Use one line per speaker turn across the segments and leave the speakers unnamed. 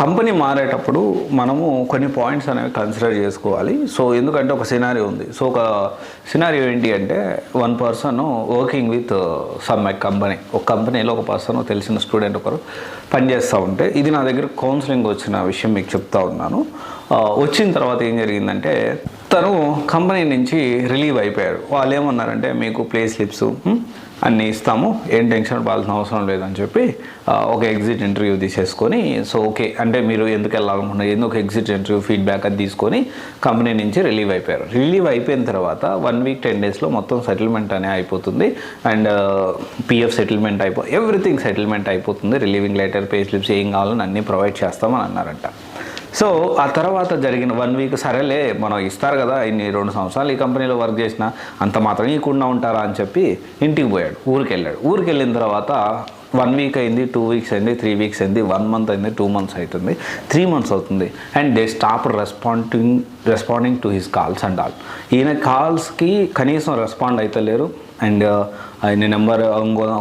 Company మారేటప్పుడు మనము కొన్ని points అనేవి కన్సిడర్ చేసుకోవాలి. సో ఎందుకంటే ఒక సినారియో ఉంది. సో ఒక సినారియో ఏంటి అంటే one person working with some company, ఒక కంపెనీలో ఒక పర్సన్ తెలిసిన స్టూడెంట్ ఒకరు పనిచేస్తూ ఉంటే, ఇది నా దగ్గర కౌన్సిలింగ్ వచ్చిన విషయం మీకు చెప్తా ఉన్నాను. వచ్చిన తర్వాత ఏం జరిగిందంటే తను కంపెనీ నుంచి రిలీవ్ అయిపోయాడు. వాళ్ళు ఏమన్నారంటే మీకు ప్లే స్లిప్స్ అన్నీ ఇస్తాము, ఏం టెన్షన్ పడాల్సిన అవసరం లేదని చెప్పి ఒక ఎగ్జిట్ ఇంటర్వ్యూ తీసేసుకొని, సో ఓకే అంటే మీరు ఎందుకు వెళ్ళాలనుకున్నారు, ఎందుకు ఎగ్జిట్ ఇంటర్వ్యూ ఫీడ్బ్యాక్ అది తీసుకొని కంపెనీ నుంచి రిలీవ్ అయిపోయారు. రిలీవ్ అయిపోయిన తర్వాత 1 వీక్ 10 డేస్లో మొత్తం సెటిల్మెంట్ అనే అయిపోతుంది. And PF settlement everything settlement అయిపోతుంది. రిలీవింగ్ లెటర్, పే స్లిప్స్ ఏం కావాలని అన్నీ ప్రొవైడ్ చేస్తామని అన్నారంట. సో ఆ తర్వాత జరిగిన 1 వీక్ సరేలే మనం ఇస్తారు కదా, ఇన్ని 2 సంవత్సరాలు ఈ కంపెనీలో వర్క్ చేసిన అంత మాత్రం ఇకుండా ఉంటారా అని చెప్పి ఇంటికి పోయాడు. ఊరికి వెళ్ళిన తర్వాత 1 వీక్ అయింది, 2 వీక్స్ అయింది, 3 వీక్స్ అయింది, 1 మంత్ అయింది, 2 మంత్స్ అవుతుంది, 3 మంత్స్ అవుతుంది. And they stop responding to his calls and all. ఈయన కాల్స్కి కనీసం రెస్పాండ్ అయితే లేరు. అండ్ ఆయన నెంబర్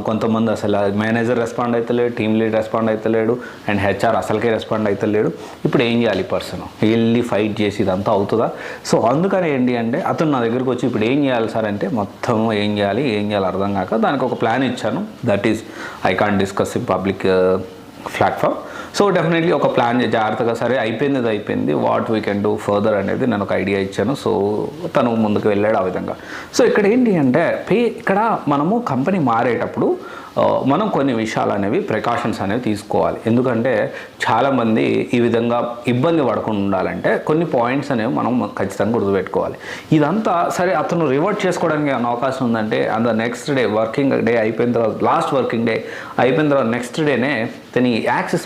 కొంతమంది అసలు మేనేజర్ రెస్పాండ్ అవుతలేడు, టీమ్ లీడ్ రెస్పాండ్ అవుతలేడు, అండ్ హెచ్ఆర్ అసలుకే రెస్పాండ్ అవుతలేడు. ఇప్పుడు ఏం చేయాలి? పర్సన్ వెళ్ళి ఫైట్ చేసి ఇదంతా అవుతుందా? సో అందుకని ఏంటి అంటే అతను నా దగ్గరకు వచ్చి ఇప్పుడు ఏం చేయాలి సార్ అంటే మొత్తం ఏం చేయాలి అర్థం కాక దానికి ఒక ప్లాన్ ఇచ్చాను. That is I can't discuss in public platform. So definitely ఒక ప్లాన్ జాగ్రత్తగా సరే అయిపోయింది what we can do further అనేది నేను ఒక ఐడియా ఇచ్చాను. సో తను ముందుకు వెళ్ళాడు ఆ విధంగా. సో ఇక్కడ ఏంటి అంటే ఇక్కడ మనము కంపెనీ మారేటప్పుడు మనం కొన్ని విషయాలు అనేవి ప్రికాషన్స్ అనేవి తీసుకోవాలి. ఎందుకంటే చాలామంది ఈ విధంగా ఇబ్బంది పడకుండా ఉండాలంటే కొన్ని పాయింట్స్ అనేవి మనం ఖచ్చితంగా గుర్తుపెట్టుకోవాలి. ఇదంతా సరే అతను రివర్ట్ చేసుకోవడానికి ఏమైనా అవకాశం ఉందంటే అంత నెక్స్ట్ డే వర్కింగ్ డే అయిపోయిన తర్వాత, లాస్ట్ వర్కింగ్ డే అయిపోయిన తర్వాత నెక్స్ట్ డేనే తన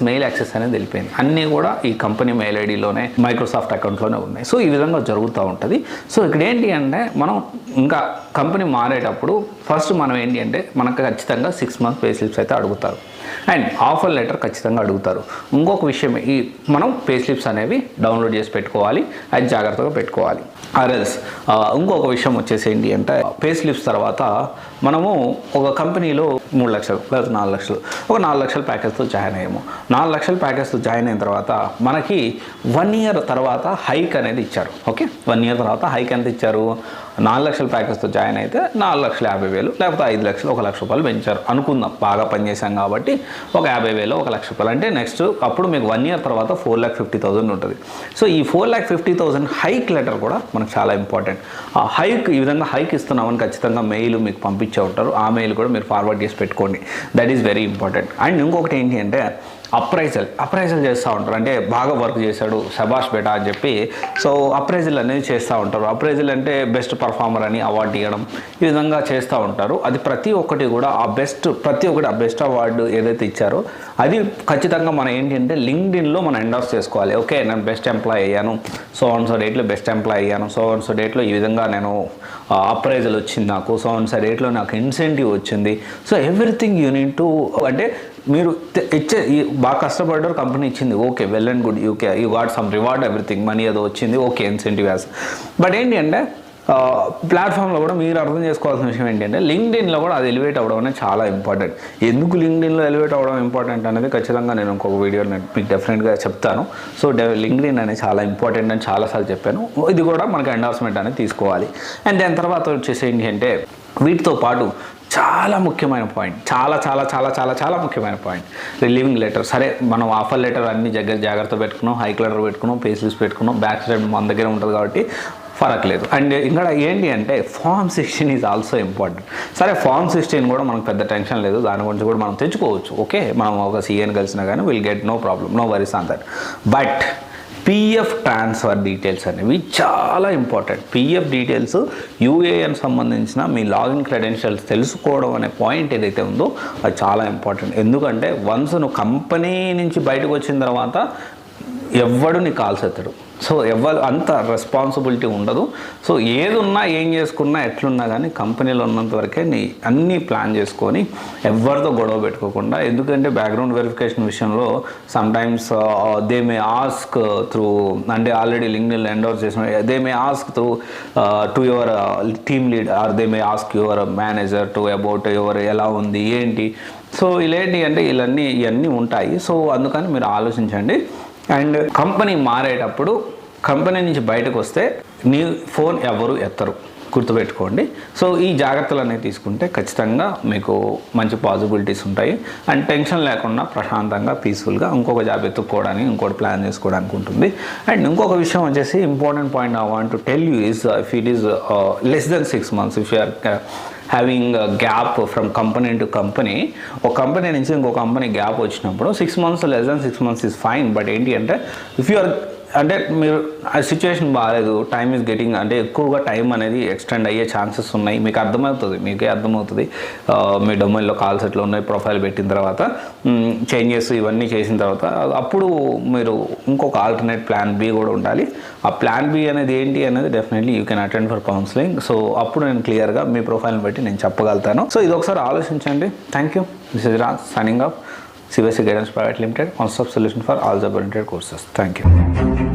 మెయిల్ యాక్సెస్ అనేది వెళ్ళిపోయింది. అన్నీ కూడా ఈ కంపెనీ మెయిల్ ఐడిలోనే, మైక్రోసాఫ్ట్ అకౌంట్లోనే ఉన్నాయి. సో ఈ విధంగా జరుగుతూ ఉంటుంది. సో ఇక్కడ ఏంటి అంటే మనం ఇంకా కంపెనీ మారేటప్పుడు ఫస్ట్ మనం ఏంటి అంటే మనకు ఖచ్చితంగా 6 months పే స్లిప్స్ అయితే అడుగుతారు. అండ్ ఆఫర్ లెటర్ ఖచ్చితంగా అడుగుతారు. ఇంకొక విషయం, ఈ మనం పే స్లిప్స్ అనేవి డౌన్లోడ్ చేసి పెట్టుకోవాలి, అది జాగ్రత్తగా పెట్టుకోవాలి. ఆర్ఎల్స్ ఇంకొక విషయం వచ్చేసి ఏంటి అంటే పే స్లిప్స్ తర్వాత మనము ఒక కంపెనీలో 3 లక్షలు లేదా 4 లక్షలు, ఒక 4 లక్షల ప్యాకేజ్తో జాయిన్ అయ్యాము. 4 లక్షల ప్యాకేజ్తో జాయిన్ అయిన తర్వాత మనకి 1 year తర్వాత హైక్ అనేది ఇచ్చారు. ఓకే, 1 year తర్వాత హైక్ ఎంత ఇచ్చారు? 4 లక్షల ప్యాకేజ్తో జాయిన్ అయితే 4,50,000 లేకపోతే 5 లక్షలు, 1 లక్ష రూపాయలు పెంచారు అనుకుందాం. బాగా పనిచేసాం కాబట్టి ఒక 50,000, 1 లక్ష రూపాయలు అంటే నెక్స్ట్ అప్పుడు మీకు 1 year తర్వాత 4,50,000 ఉంటుంది. సో ఈ 4,50,000 హైక్ లెటర్ కూడా మనకు చాలా ఇంపార్టెంట్. ఆ హైక్ ఈ విధంగా హైక్ ఇస్తున్నామని ఖచ్చితంగా మెయిల్ మీకు పంపించే ఉంటారు. ఆ మెయిల్ కూడా మీరు ఫార్వర్డ్ చేసి పెట్టుకోండి. That is very important. And ఇంకొకటి ఏంటి అంటే అప్రైజల్ చేస్తూ ఉంటారు. అంటే బాగా వర్క్ చేశాడు, శబాష్ బేటా అని చెప్పి సో అప్రైజల్ అనేది చేస్తూ ఉంటారు. అప్రైజల్ అంటే బెస్ట్ పర్ఫార్మర్ అని అవార్డు ఇవ్వడం, ఈ విధంగా చేస్తూ ఉంటారు. అది ప్రతి ఒక్కటి కూడా ఆ బెస్ట్ అవార్డు ఏదైతే ఇచ్చారో అది ఖచ్చితంగా మనం ఏంటి అంటే లింక్డ్ఇన్లో మనం ఎండోర్స్ చేసుకోవాలి. ఓకే, నేను బెస్ట్ ఎంప్లాయ్ అయ్యాను, సో డేట్లో బెస్ట్ ఎంప్లాయ్ అయ్యాను, సో డేట్లో ఈ విధంగా నేను అప్రైజల్ వచ్చింది నాకు, సో డేట్లో నాకు ఇన్సెంటివ్ వచ్చింది. So everything you need to, అంటే మీరు బాగా కష్టపడ్డారు, కంపెనీ ఇచ్చింది, okay, well and good, you got some reward, everything, money ఏదో వచ్చింది, ఓకే, ఇన్సెంటివ్ యాస్. బట్ ఏంటి అంటే ప్లాట్ఫామ్లో కూడా మీరు అర్థం చేసుకోవాల్సిన విషయం ఏంటంటే లింక్డ్ఇన్లో కూడా అది ఎలివేట్ అవ్వడం అనేది చాలా ఇంపార్టెంట్. ఎందుకు లింక్డ్ఇన్లో ఎలివేట్ అవ్వడం ఇంపార్టెంట్ అనేది ఖచ్చితంగా నేను ఇంకొక వీడియో మీకు డెఫినెట్గా చెప్తాను. సో లింక్డ్ఇన్ అనేది చాలా ఇంపార్టెంట్ అని చాలాసార్లు చెప్పాను. ఇది కూడా మనకి ఎండార్స్మెంట్ అనేది తీసుకోవాలి. అండ్ దాని తర్వాత వచ్చేసి ఏంటి అంటే వీటితో పాటు చాలా ముఖ్యమైన పాయింట్, చాలా ముఖ్యమైన పాయింట్, రిలీవింగ్ లెటర్. సరే మనం ఆఫర్ లెటర్ అన్ని జాగ్రత్త పెట్టుకున్నాం, హైక్ లెటర్ పెట్టుకున్నాం, పే స్లిప్స్ పెట్టుకున్నాం, బ్యాక్ సైడ్ మన దగ్గర ఉంటుంది కాబట్టి ఫరక్ లేదు. అండ్ ఇక్కడ ఏంటి అంటే Form 16 ఈజ్ ఆల్సో ఇంపార్టెంట్. సరే Form 16 కూడా మనకు పెద్ద టెన్షన్ లేదు, దాని గురించి కూడా మనం తెచ్చుకోవచ్చు. ఓకే, మనం ఒక సీఏని కలిసినా కానీ will get no problem, no worries on that. But PF transfer details అనేవి చాలా ఇంపార్టెంట్. పిఎఫ్ డీటెయిల్స్, యూఏఎన్ సంబంధించిన మీ లాగిన్ క్రెడెన్షియల్స్ తెలుసుకోవడం అనే పాయింట్ ఏదైతే ఉందో అది చాలా ఇంపార్టెంట్. ఎందుకంటే వన్స్ నువ్వు కంపెనీ నుంచి బయటకు వచ్చిన తర్వాత ఎవ్వడు నీ కాల్స్ ఎత్తడు. సో ఎవరు అంత రెస్పాన్సిబిలిటీ ఉండదు. సో ఏది ఉన్నా ఏం చేసుకున్నా ఎట్లున్నా కానీ కంపెనీలో ఉన్నంత వరకే నీ అన్నీ ప్లాన్ చేసుకొని ఎవరితో గొడవ పెట్టుకోకుండా. ఎందుకంటే బ్యాక్గ్రౌండ్ వెరిఫికేషన్ విషయంలో sometimes they may ask through, అంటే ఆల్రెడీ లింక్డ్ఇన్ ఎండోర్స్ చేసిన, they may ask through to your team lead are they may ask your manager to about your ఎలా ఉంది ఏంటి. సో ఇలాంటి అంటే ఇవన్నీ ఉంటాయి. సో అందుకని మీరు ఆలోచించండి. అండ్ కంపెనీ మారేటప్పుడు కంపెనీ నుంచి బయటకు వస్తే నీ ఫోన్ ఎవరు ఎత్తరు, గుర్తుపెట్టుకోండి. సో ఈ జాగ్రత్తలు అనేవి తీసుకుంటే ఖచ్చితంగా మీకు మంచి పాసిబిలిటీస్ ఉంటాయి. అండ్ టెన్షన్ లేకుండా ప్రశాంతంగా పీస్ఫుల్గా ఇంకొక జాబ్ ఎత్తుక్కోవడానికి, ఇంకోటి ప్లాన్ చేసుకోవడానికి ఉంటుంది. అండ్ ఇంకొక విషయం వచ్చేసి important point I want to tell you is if it is less than 6 months, if you are having gap from company to company, ఒక కంపెనీ నుంచి ఇంకో కంపెనీ గ్యాప్ వచ్చినప్పుడు 6 months, less than 6 months is fine. But ఏంటి అంటే if you're అంటే మీరు ఆ situation బాగాలేదు, టైం ఈజ్ గెటింగ్ అంటే ఎక్కువగా టైం అనేది ఎక్స్టెండ్ అయ్యే ఛాన్సెస్ ఉన్నాయి, మీకే అర్థమవుతుంది మీ డొమైన్లో కాల్స్ ఎట్లా ఉన్నాయి, ప్రొఫైల్ పెట్టిన తర్వాత చేంజెస్ ఇవన్నీ చేసిన తర్వాత అప్పుడు మీరు ఇంకొక ఆల్టర్నేట్ ప్లాన్ బి కూడా ఉండాలి. ఆ ప్లాన్ బి అనేది ఏంటి అనేది definitely you can attend for counselling. So అప్పుడు నేను క్లియర్గా మీ ప్రొఫైల్ని బట్టి నేను చెప్పగలుగుతాను. సో ఇది ఒకసారి ఆలోచించండి. Thank you. This is Raj signing off CYC Guidance Private Limited, one-stop solution for all job-oriented courses. Thank you.